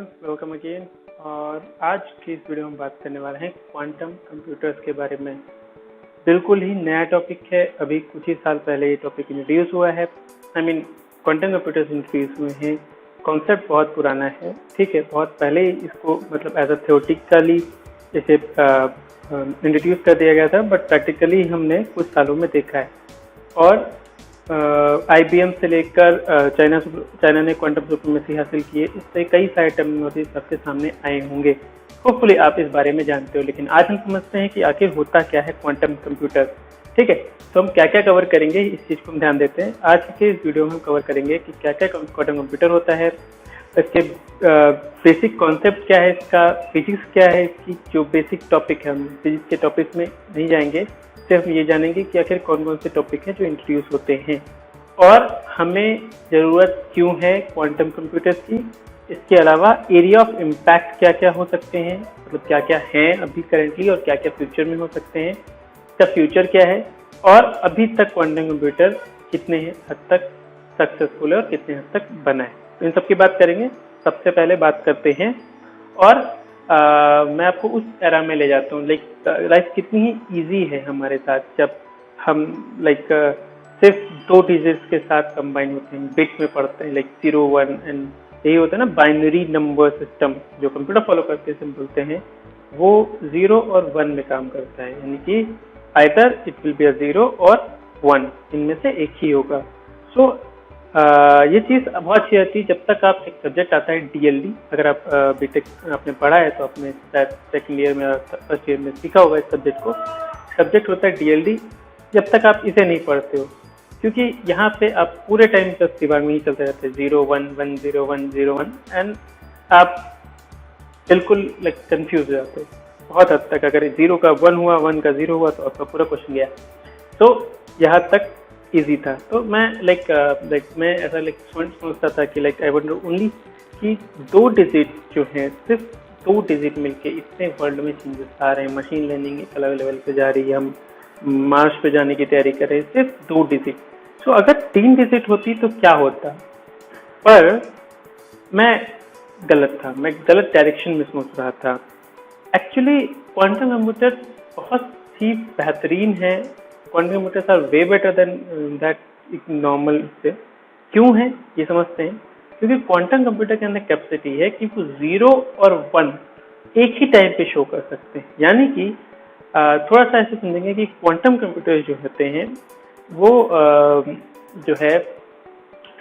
Welcome again. और आज की इस वीडियो में बात करने वाले हैं क्वांटम कंप्यूटर्स के बारे में। बिल्कुल ही नया टॉपिक है, अभी कुछ ही साल पहले ये टॉपिक इंट्रोड्यूस हुआ है। क्वांटम कंप्यूटर्स इंट्रोड्यूस हुए हैं। कॉन्सेप्ट बहुत पुराना है, ठीक है, बहुत पहले ही इसको मतलब एज अ थियोरेटिकली इसे इंट्रोड्यूस कर दिया गया था, बट प्रैक्टिकली हमने कुछ सालों में देखा है। और IBM से लेकर चाइना ने क्वांटम सुप्रीमेसी हासिल की है। इससे कई सारे टर्मिनोलॉजी सबके सामने आए होंगे। होपफुली आप इस बारे में जानते हो, लेकिन आज हम समझते हैं कि आखिर होता क्या है क्वांटम कंप्यूटर। ठीक है, तो हम क्या क्या कवर करेंगे इस चीज़ को हम ध्यान देते हैं। आज के इस वीडियो में हम कवर करेंगे कि क्या क्या क्वांटम कंप्यूटर होता है, इसके बेसिक कॉन्सेप्ट क्या है, इसका फिजिक्स क्या है, इसकी जो बेसिक टॉपिक है। हम फिजिक्स के टॉपिक में नहीं जाएंगे, सिर्फ हम ये जानेंगे कि आखिर कौन कौन से टॉपिक हैं जो इंट्रोड्यूस होते हैं और हमें ज़रूरत क्यों है क्वांटम कंप्यूटर्स की। इसके अलावा एरिया ऑफ इम्पैक्ट क्या क्या हो सकते हैं, मतलब क्या क्या हैं अभी करेंटली और क्या क्या फ्यूचर में हो सकते हैं, इसका फ्यूचर क्या है, और अभी तक क्वांटम कंप्यूटर कितने हद तक सक्सेसफुल है और कितने हद तक बना है, तो इन सब की बात करेंगे। सबसे पहले बात करते हैं और मैं आपको उस एरा में ले जाता हूँ, लाइफ कितनी ही ईजी है हमारे साथ जब हम सिर्फ 2 डिजिट्स के साथ कंबाइन होते हैं, बिट में पढ़ते हैं, 0 1 एंड यही होता है ना बाइनरी नंबर सिस्टम जो कंप्यूटर फॉलो करते हैं, बोलते हैं वो 0 और 1 में काम करता है, यानी कि either it will be a 0 और 1, इनमें से एक ही होगा। सो ये चीज़ बहुत अच्छी रहती है जब तक आप एक सब्जेक्ट आता है DLD। अगर आप बीटेक आपने पढ़ा है तो आपने शायद सेकेंड ईयर में फर्स्ट ईयर में सीखा होगा इस सब्जेक्ट को। सब्जेक्ट होता है DLD, जब तक आप इसे नहीं पढ़ते हो, क्योंकि यहाँ पे आप पूरे टाइम बस दिमाग में ही चलते रहते हैं 0 1 1 0 1 0 1 एंड आप बिल्कुल कंफ्यूज हो जाते हो बहुत हद तक। अगर 0 का 1 हुआ, 1 का 0 हुआ तो आपका पूरा क्वेश्चन गया। तो यहाँ तक इजी था। तो मैं मैं ऐसा सोचता था कि आई वांट ओनली कि 2 डिजिट जो हैं, सिर्फ 2 डिजिट मिलके इतने वर्ल्ड में चेंजेस आ रहे हैं। मशीन लर्निंग एक अलग लेवल पे जा रही है, हम मार्स पे जाने की तैयारी कर रहे हैं, सिर्फ 2 डिजिट। सो अगर 3 डिजिट होती तो क्या होता, पर मैं गलत था, मैं गलत डायरेक्शन में सोच रहा था। एक्चुअली क्वांटम कंप्यूटर बहुत ही बेहतरीन है। Quantum computers are way better than that normal से। क्यों है ये समझते हैं, क्योंकि क्वांटम कंप्यूटर के अंदर कैपेसिटी है कि वो 0 और 1 एक ही टाइम पे शो कर सकते हैं। यानी कि थोड़ा सा ऐसे समझेंगे कि क्वांटम कंप्यूटर जो होते हैं वो जो है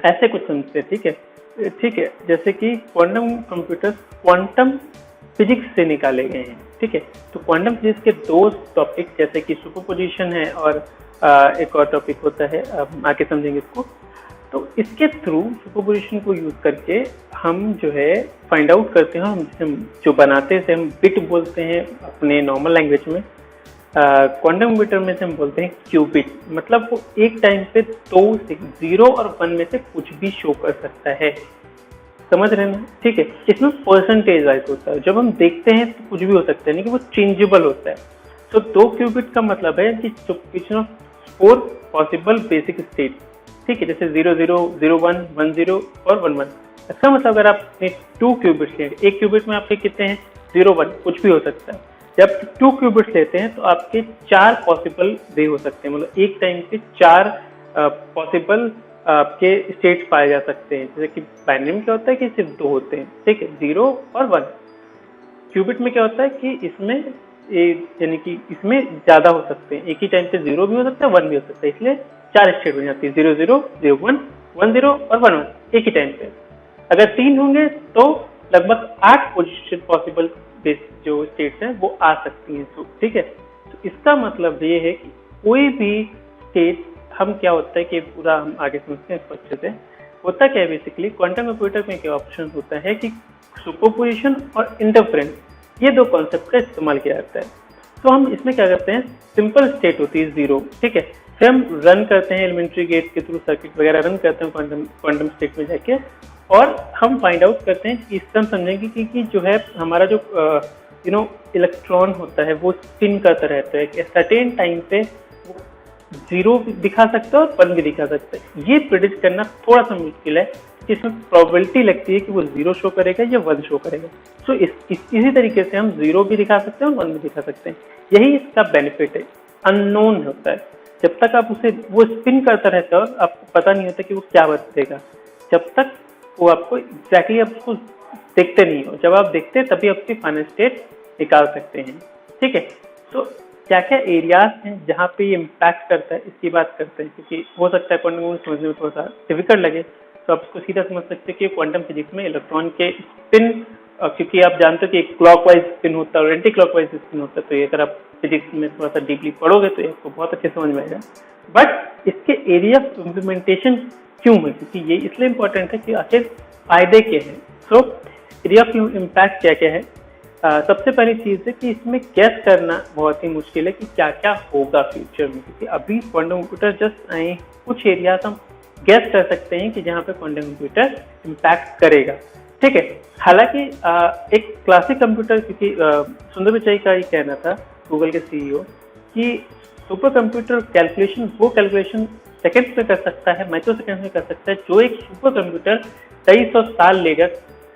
ऐसे कुछ समझते हैं, ठीक है, जैसे कि क्वांटम कंप्यूटर्स क्वांटम फिजिक्स से निकाले गए हैं, ठीक है। तो क्वांटम फिजिक्स के 2 टॉपिक जैसे कि सुपरपोजिशन है और एक और टॉपिक होता है, आके समझेंगे इसको। तो इसके थ्रू सुपरपोजिशन को यूज करके हम जो है फाइंड आउट करते हैं, हम जो बनाते हैं हम बिट बोलते हैं अपने नॉर्मल लैंग्वेज में। क्वांटम कंप्यूटर में से हम बोलते हैं क्यूबिट, मतलब वो एक टाइम पे 2 0 और 1 में से कुछ भी शो कर सकता है। समझ रहे हैं, ठीक है। इसमें परसेंटेज वाइज होता है, जब हम देखते हैं तो कुछ भी हो सकता है, नहीं कि वो चेंजेबल होता है। तो 2 क्यूबिट का मतलब है कि 4 पॉसिबल बेसिक स्टेट, ठीक है, जैसे 0 0 0 1 1 0 और 1 1। इसका मतलब अगर आपने 2 क्यूबिट्स लेंगे, एक क्यूबिट में आपके कितने हैं 0 1, कुछ भी हो सकता है। जब 2 क्यूबिट्स लेते हैं तो आपके 4 पॉसिबल वे हो सकते हैं, मतलब एक टाइम पे 4 पॉसिबल आपके स्टेट्स पाए जा सकते हैं। जैसे कि बाइनरी में क्या होता है कि सिर्फ 2 होते हैं, ठीक है, 0 और 1। क्यूबिट में क्या होता है कि इसमें यानी कि इसमें ज्यादा हो सकते हैं, एक ही टाइम पे 0 भी हो सकता है 1 भी हो सकता है, इसलिए 4 स्टेट बन जाती है, 0 0 0 1 1 0 और 1 1 एक ही टाइम पे। अगर 3 होंगे तो लगभग 8 पोजिशन पॉसिबल जो स्टेट्स हैं वो आ सकती हैं, ठीक है। तो इसका मतलब ये है कि कोई भी स्टेट हम क्या होता है कि पूरा हम आगे समझते हैं इसको अच्छे से। होता क्या है बेसिकली, क्वांटम कंप्यूटर में क्या ऑप्शन होता है कि सुपरपोजिशन और इंटरफेरेंस, ये 2 कॉन्सेप्ट का इस्तेमाल किया जाता है। तो हम इसमें क्या करते हैं, सिंपल स्टेट होती है 0, ठीक है, फिर हम रन करते हैं एलिमेंट्री गेट के थ्रू, सर्किट वगैरह रन करते हैं क्वांटम स्टेट में जाके, और हम फाइंड आउट करते हैं कि इससे हम समझेंगे कि जो है हमारा जो इलेक्ट्रॉन होता है वो स्पिन करता रहता है, सर्टेन टाइम पे 0 भी दिखा सकता है और 1 भी दिखा सकता है। ये प्रेडिक्ट करना थोड़ा सा मुश्किल है, कि इसमें प्रोबेबिलिटी लगती है कि वो 0 शो करेगा या 1 शो करेगा। सो इसी तरीके से हम 0 भी दिखा सकते हैं और 1 भी दिखा सकते हैं। यही इसका बेनिफिट है। अननोन होता है, जब तक आप उसे वो स्पिन करता रहता है और आपको पता नहीं होता कि वो क्या बदलेगा, जब तक वो आपको एग्जैक्टली आप उसको देखते नहीं हो। जब आप देखते हैं तभी आपकी फाइनल स्टेट निकाल सकते हैं। ठीक है, तो क्या क्या एरियाज हैं जहाँ पे ये इम्पैक्ट करता है, इसकी बात करते हैं, क्योंकि हो सकता है क्वांटम समझने में थोड़ा सा डिफिकल्ट लगे। तो आप इसको सीधा समझ सकते हैं कि क्वांटम फिजिक्स में इलेक्ट्रॉन के स्पिन, क्योंकि आप जानते हो कि क्लॉकवाइज स्पिन होता है और एंटी क्लॉकवाइज स्पिन होता है, तो ये अगर आप फिजिक्स में थोड़ा सा डीपली पढ़ोगे तो ये आपको बहुत अच्छे समझ में आएगा। बट इसके एरिया ऑफ इम्प्लीमेंटेशन क्यों है, क्योंकि ये इसलिए इम्पोर्टेंट है कि आखिर फायदे क्या हैं। सो एरिया ऑफ इम्पैक्ट क्या क्या है। सबसे पहली चीज़ है कि इसमें गैस करना बहुत ही मुश्किल है कि क्या क्या होगा फ्यूचर में, क्योंकि अभी क्वांटम कंप्यूटर जस्ट आए, कुछ एरियाज हम गैस कर सकते हैं कि जहाँ पे क्वांटम कंप्यूटर इम्पैक्ट करेगा। ठीक है, हालांकि एक क्लासिक कंप्यूटर, क्योंकि सुंदर पिचाई का ही कहना था, गूगल के सीईओ, कि सुपर कंप्यूटर कैलकुलेशन वो कैलकुलेशन सेकंड्स में कर सकता है, माइक्रो सेकंड्स में कर सकता है, जो एक सुपर कंप्यूटर 2300 साल लेगा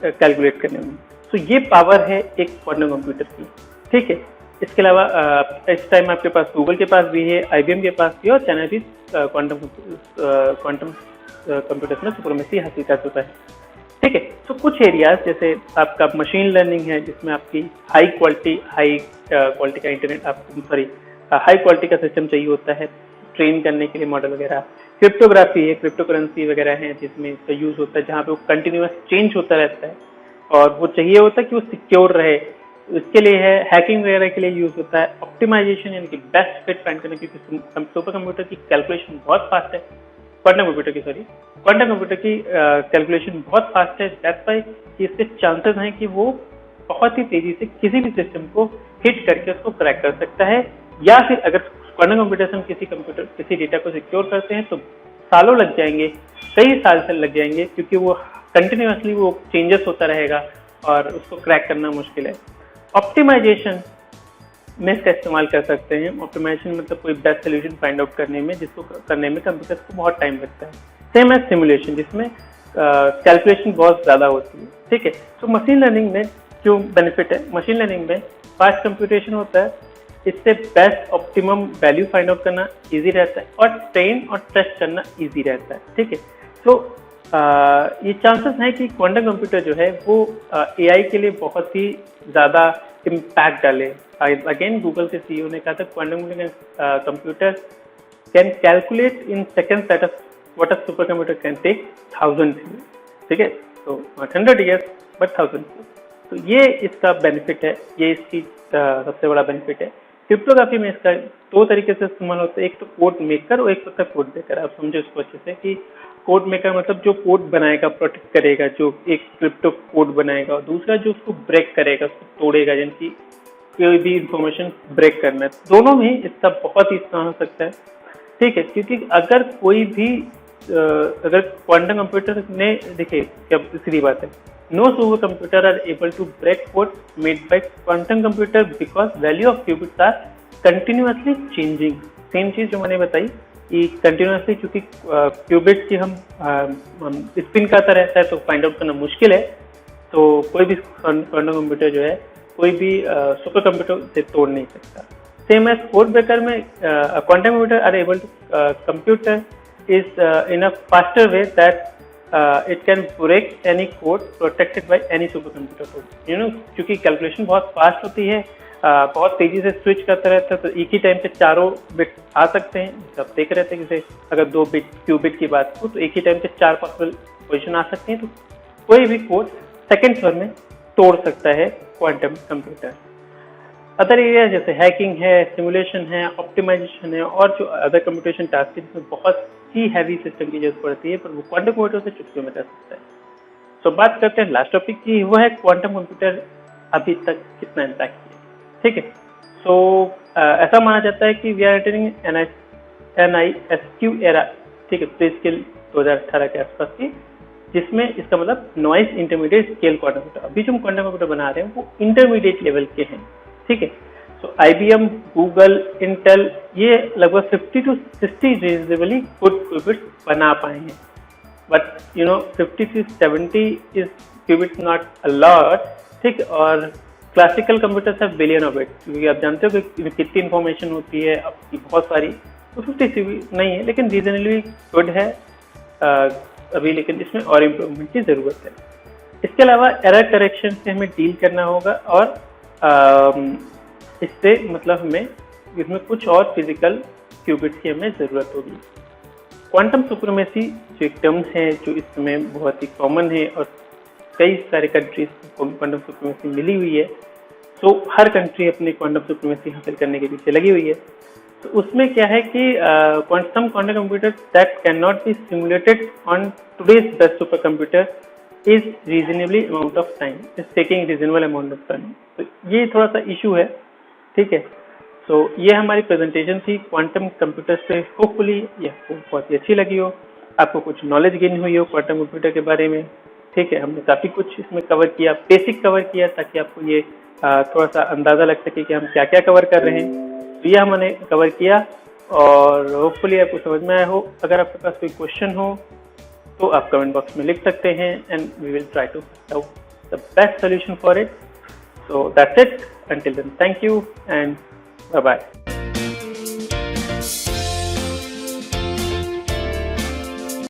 कैलकुलेट करने में। तो ये पावर है एक क्वांटम कंप्यूटर की। ठीक है, इसके अलावा इस टाइम आपके पास गूगल के पास भी है, IBM के पास भी है, और चाइना भी क्वांटम कंप्यूटर्स में सुपरमेसी हासिल कर चुका है। ठीक है, तो कुछ एरियाज जैसे आपका मशीन लर्निंग है, जिसमें आपकी हाई क्वालिटी का इंटरनेट, आपको हाई क्वालिटी का सिस्टम चाहिए होता है ट्रेन करने के लिए मॉडल वगैरह। क्रिप्टोग्राफी है, क्रिप्टो करेंसी वगैरह है जिसमें इसका यूज होता है, जहाँ पे वो कंटिन्यूअस चेंज होता रहता है और वो चाहिए होता है कि वो सिक्योर रहे। इसके लिए है, हैकिंग वगैरह के लिए यूज होता है। ऑप्टिमाइजेशन यानी कि बेस्ट फिट फाइंड करने, क्योंकि सुपर कंप्यूटर की कैलकुलेशन बहुत फास्ट है, क्वांटम कंप्यूटर की कैलकुलेशन बहुत फास्ट है। दैट्स व्हाई कि इसके चांसेस हैं कि वो बहुत ही तेजी से किसी भी सिस्टम को हिट करके उसको क्रैक कर सकता है, या फिर अगर क्वांटम कंप्यूटर से हम किसी डेटा को सिक्योर करते हैं तो सालों लग जाएंगे, कई साल से लग जाएंगे, क्योंकि वो कंटिन्यूअसली वो चेंजेस होता रहेगा और उसको क्रैक करना मुश्किल है। ऑप्टिमाइजेशन में इसका इस्तेमाल कर सकते हैं। ऑप्टिमाइजेशन मतलब कोई बेस्ट सोल्यूशन फाइंड आउट करने में, जिसको करने में कंप्यूटर्स को बहुत टाइम लगता है। सेम एज सिमुलेशन, जिसमें कैलकुलेशन बहुत ज़्यादा होती है। ठीक है, तो मशीन लर्निंग में जो बेनिफिट है, मशीन लर्निंग में फास्ट कंप्यूटेशन होता है, इससे best optimum value find out करना इजी रहता है और ट्रेन और टेस्ट करना इजी रहता है। ठीक है, तो ये चांसेस हैं कि क्वांटम कंप्यूटर जो है वो AI के लिए बहुत ही ज़्यादा इम्पैक्ट डाले। अगेन गूगल के CEO ने कहा था quantum computer can calculate in seconds that what a super computer can take 1000 years। ठीक है, तो 100 years बट 1000 years। तो ये इसका बेनिफिट है, ये इसकी सबसे बड़ा बेनिफिट है। क्रिप्टोग्राफी में इसका दो तरीके से इस्तेमाल होता है, एक तो कोड मेकर और एक होता है कोड ब्रेकर। आप समझो इसको अच्छे से कि कोड मेकर मतलब जो कोड बनाएगा, प्रोटेक्ट करेगा, जो एक क्रिप्टो कोड बनाएगा, और दूसरा जो उसको ब्रेक करेगा, उसको तोड़ेगा, यानी कि कोई भी इंफॉर्मेशन ब्रेक करना है। दोनों में इसका बहुत ही इस्तेमाल हो सकता है। ठीक है, क्योंकि अगर कोई भी अगर क्वांटम कंप्यूटर ने, देखिए क्या सीधी बात है, no super computer are able to break code made by quantum computer because value of qubits are continuously changing. Same चीज जो मैंने बताई कि कंटिन्यूअसली, क्योंकि क्यूबिट की हम स्पिन करता रहता है तो फाइंड आउट करना मुश्किल है, तो कोई भी क्वांटम कंप्यूटर जो है कोई भी सुपर कंप्यूटर से तोड़ नहीं सकता। सेम एज कोड ब्रेकर में quantum computer are able to computer is in a faster way that it can break any code protected by any supercomputer code, you know, क्योंकि कैलकुलेशन बहुत fast होती है, बहुत तेजी से स्विच करता रहता है, तो एक ही टाइम पे चारों बिट आ सकते हैं। सब देख रहे थे जैसे अगर 2 बिट क्यूबिट की बात हो तो एक ही टाइम पे 4 पॉसिबल पोजिशन आ सकती हैं, तो कोई भी कोड सेकेंड्स भर में तोड़ सकता है क्वांटम कंप्यूटर। अदर एरिया जैसे हैकिंग है, सिमुलेशन है, ऑप्टिमाइजेशन है, और जो अदर कंप्यूटेशन टास्क है जिसमें बहुत ही हैवी सिस्टम की जरूरत पड़ती है, पर वो क्वांटम कंप्यूटर से चुटकियों में कर सकता है। तो बात करते हैं लास्ट टॉपिक की, वो है क्वांटम कंप्यूटर अभी तक कितना इम्पैक्ट किया। ठीक है, सो ऐसा माना जाता है कि we are entering NISQ era. ठीक है, प्ले स्केल 2018 के आसपास की, जिसमें इसका मतलब noise intermediate scale quantum computer. अभी जो हम क्वांटम कंप्यूटर बना रहे हैं वो इंटरमीडिएट लेवल के हैं। ठीक है, तो IBM, गूगल, इंटेल ये लगभग 50 to 60 रीजनेबली गुड क्यूबिट्स बना पाए हैं। बट 50 से 70 is qubits not a lot, ठीक। और क्लासिकल कंप्यूटर्स है बिलियन ऑफ बिट्स, क्योंकि आप जानते हो कि कितनी इन्फॉर्मेशन होती है आपकी, बहुत सारी, तो 50 से भी नहीं है, लेकिन रीजनेबली गुड है अभी, लेकिन इसमें और इम्प्रूवमेंट की ज़रूरत है। इसके अलावा एरर करेक्शन से हमें डील करना होगा, और इससे मतलब हमें इसमें कुछ और फिजिकल क्यूबिट्स की हमें ज़रूरत होगी। क्वांटम सुप्रीमेसी जो एक टर्म है जो इस समय बहुत ही कॉमन है, और कई सारे कंट्रीज को क्वांटम सुप्रीमेसी मिली हुई है, तो हर कंट्री अपनी क्वांटम सुप्रीमेसी हासिल करने के पीछे लगी हुई है। तो उसमें क्या है कि some quantum computer that can not be simulated on today's best super computer is reasonably amount of time, is taking reasonable amount of time. तो ये थोड़ा सा इशू है, ठीक है। तो ये हमारी प्रेजेंटेशन थी क्वांटम कंप्यूटर से। होपफुली ये आपको बहुत ही अच्छी लगी हो, आपको कुछ नॉलेज गेन हुई हो क्वांटम कंप्यूटर के बारे में, ठीक है। हमने काफ़ी कुछ इसमें कवर किया, बेसिक कवर किया, ताकि आपको ये थोड़ा सा अंदाज़ा लग सके कि हम क्या क्या कवर कर रहे हैं। तो ये हमने कवर किया, और होपफुली आपको समझ में आया हो। अगर आपके पास कोई क्वेश्चन हो तो आप कमेंट बॉक्स में लिख सकते हैं, and we will try to find out the best solution for it. So that's it. Until then, thank you and bye-bye.